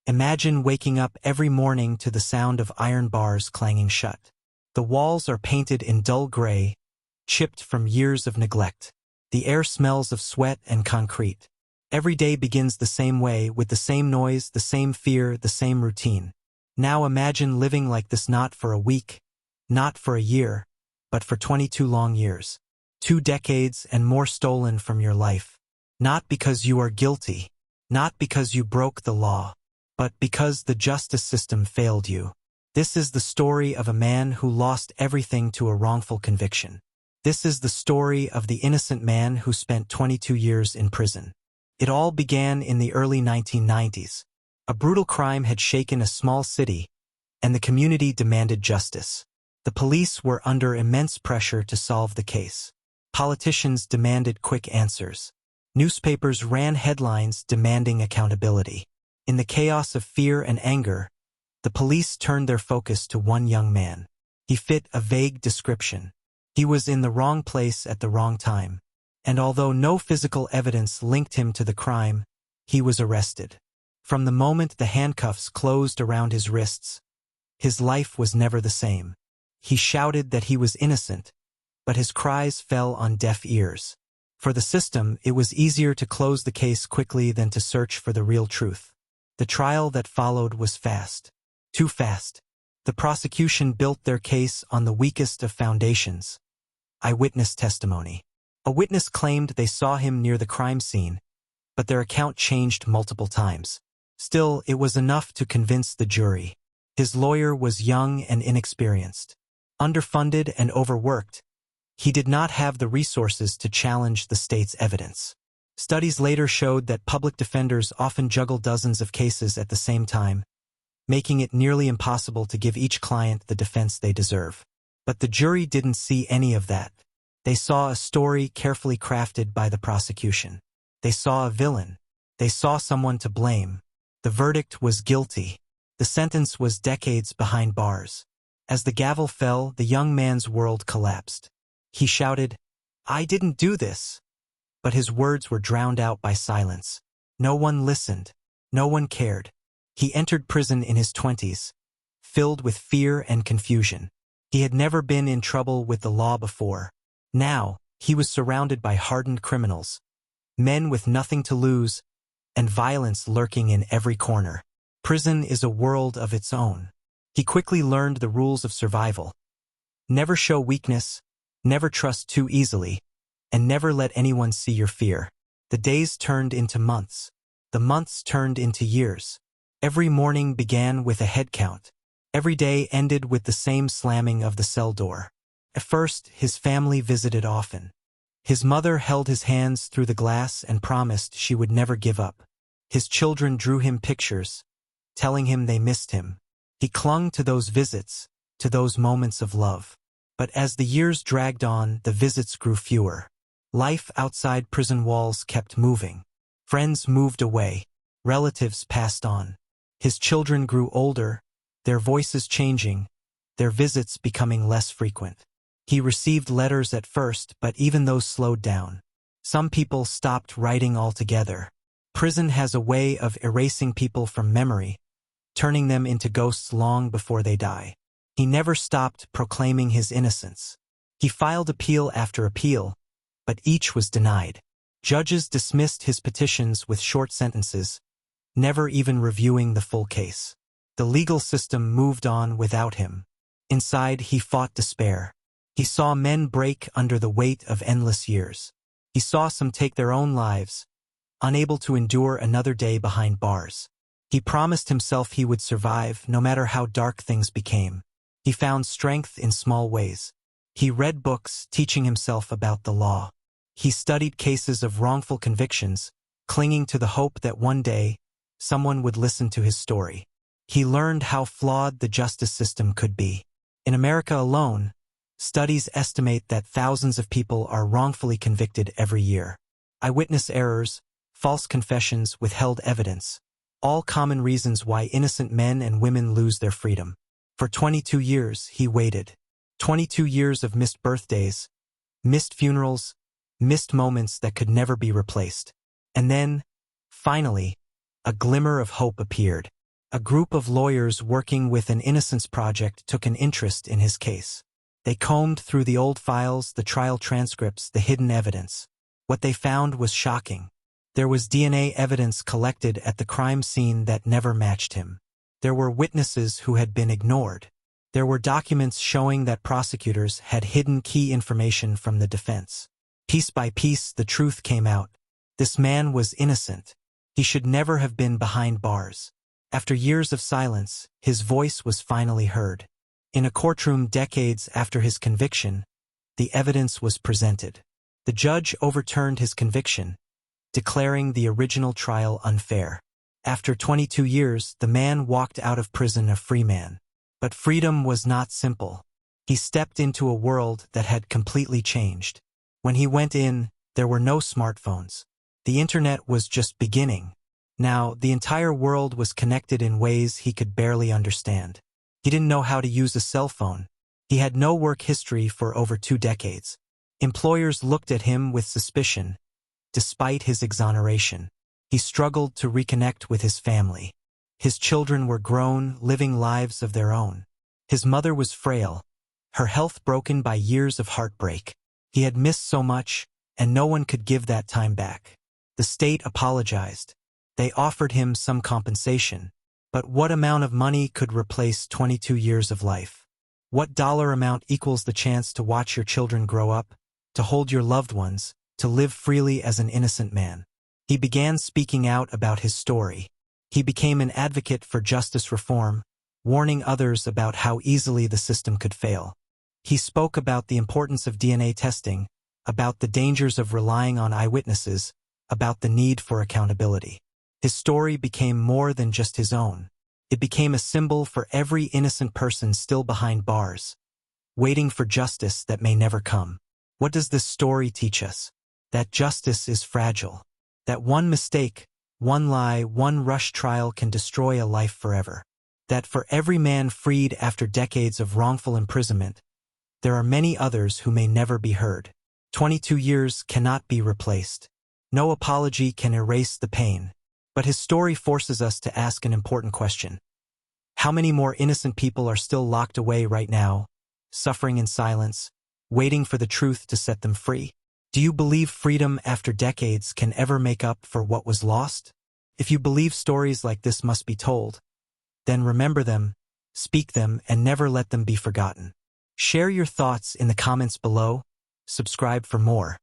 Imagine waking up every morning to the sound of iron bars clanging shut. The walls are painted in dull gray, chipped from years of neglect. The air smells of sweat and concrete. Every day begins the same way, with the same noise, the same fear, the same routine. Now imagine living like this not for a week, not for a year, but for 22 long years. 2 decades and more stolen from your life. Not because you are guilty, not because you broke the law, but because the justice system failed you. This is the story of a man who lost everything to a wrongful conviction. This is the story of the innocent man who spent 22 years in prison. It all began in the early 1990s. A brutal crime had shaken a small city, and the community demanded justice. The police were under immense pressure to solve the case. Politicians demanded quick answers. Newspapers ran headlines demanding accountability. In the chaos of fear and anger, the police turned their focus to one young man. He fit a vague description. He was in the wrong place at the wrong time. And although no physical evidence linked him to the crime, he was arrested. From the moment the handcuffs closed around his wrists, his life was never the same. He shouted that he was innocent, but his cries fell on deaf ears. For the system, it was easier to close the case quickly than to search for the real truth. The trial that followed was fast. Too fast. The prosecution built their case on the weakest of foundations: eyewitness testimony. A witness claimed they saw him near the crime scene, but their account changed multiple times. Still, it was enough to convince the jury. His lawyer was young and inexperienced. Underfunded and overworked, he did not have the resources to challenge the state's evidence. Studies later showed that public defenders often juggle dozens of cases at the same time, making it nearly impossible to give each client the defense they deserve. But the jury didn't see any of that. They saw a story carefully crafted by the prosecution. They saw a villain. They saw someone to blame. The verdict was guilty. The sentence was decades behind bars. As the gavel fell, the young man's world collapsed. He shouted, "I didn't do this." But his words were drowned out by silence. No one listened. No one cared. He entered prison in his 20s, filled with fear and confusion. He had never been in trouble with the law before. Now, he was surrounded by hardened criminals, men with nothing to lose, and violence lurking in every corner. Prison is a world of its own. He quickly learned the rules of survival. Never show weakness, never trust too easily, and never let anyone see your fear. The days turned into months. The months turned into years. Every morning began with a head count. Every day ended with the same slamming of the cell door. At first, his family visited often. His mother held his hands through the glass and promised she would never give up. His children drew him pictures, telling him they missed him. He clung to those visits, to those moments of love. But as the years dragged on, the visits grew fewer. Life outside prison walls kept moving. Friends moved away. Relatives passed on. His children grew older, their voices changing, their visits becoming less frequent. He received letters at first, but even those slowed down. Some people stopped writing altogether. Prison has a way of erasing people from memory, turning them into ghosts long before they die. He never stopped proclaiming his innocence. He filed appeal after appeal, but each was denied. Judges dismissed his petitions with short sentences, never even reviewing the full case. The legal system moved on without him. Inside, he fought despair. He saw men break under the weight of endless years. He saw some take their own lives, unable to endure another day behind bars. He promised himself he would survive, no matter how dark things became. He found strength in small ways. He read books teaching himself about the law. He studied cases of wrongful convictions, clinging to the hope that one day, someone would listen to his story. He learned how flawed the justice system could be. In America alone, studies estimate that thousands of people are wrongfully convicted every year. Eyewitness errors, false confessions, withheld evidence, all common reasons why innocent men and women lose their freedom. For 22 years, he waited. 22 years of missed birthdays, missed funerals, missed moments that could never be replaced. And then, finally, a glimmer of hope appeared. A group of lawyers working with an innocence project took an interest in his case. They combed through the old files, the trial transcripts, the hidden evidence. What they found was shocking. There was DNA evidence collected at the crime scene that never matched him. There were witnesses who had been ignored. There were documents showing that prosecutors had hidden key information from the defense. Piece by piece, the truth came out. This man was innocent. He should never have been behind bars. After years of silence, his voice was finally heard. In a courtroom decades after his conviction, the evidence was presented. The judge overturned his conviction, declaring the original trial unfair. After 22 years, the man walked out of prison a free man. But freedom was not simple. He stepped into a world that had completely changed. When he went in, there were no smartphones. The internet was just beginning. Now, the entire world was connected in ways he could barely understand. He didn't know how to use a cell phone. He had no work history for over 2 decades. Employers looked at him with suspicion, despite his exoneration. He struggled to reconnect with his family. His children were grown, living lives of their own. His mother was frail, her health broken by years of heartbreak. He had missed so much, and no one could give that time back. The state apologized. They offered him some compensation. But what amount of money could replace 22 years of life? What dollar amount equals the chance to watch your children grow up, to hold your loved ones, to live freely as an innocent man? He began speaking out about his story. He became an advocate for justice reform, warning others about how easily the system could fail. He spoke about the importance of DNA testing, about the dangers of relying on eyewitnesses, about the need for accountability. His story became more than just his own. It became a symbol for every innocent person still behind bars, waiting for justice that may never come. What does this story teach us? That justice is fragile. That one mistake, one lie, one rushed trial can destroy a life forever. That for every man freed after decades of wrongful imprisonment, there are many others who may never be heard. 22 years cannot be replaced. No apology can erase the pain. But his story forces us to ask an important question. How many more innocent people are still locked away right now, suffering in silence, waiting for the truth to set them free? Do you believe freedom after decades can ever make up for what was lost? If you believe stories like this must be told, then remember them, speak them, and never let them be forgotten. Share your thoughts in the comments below. Subscribe for more.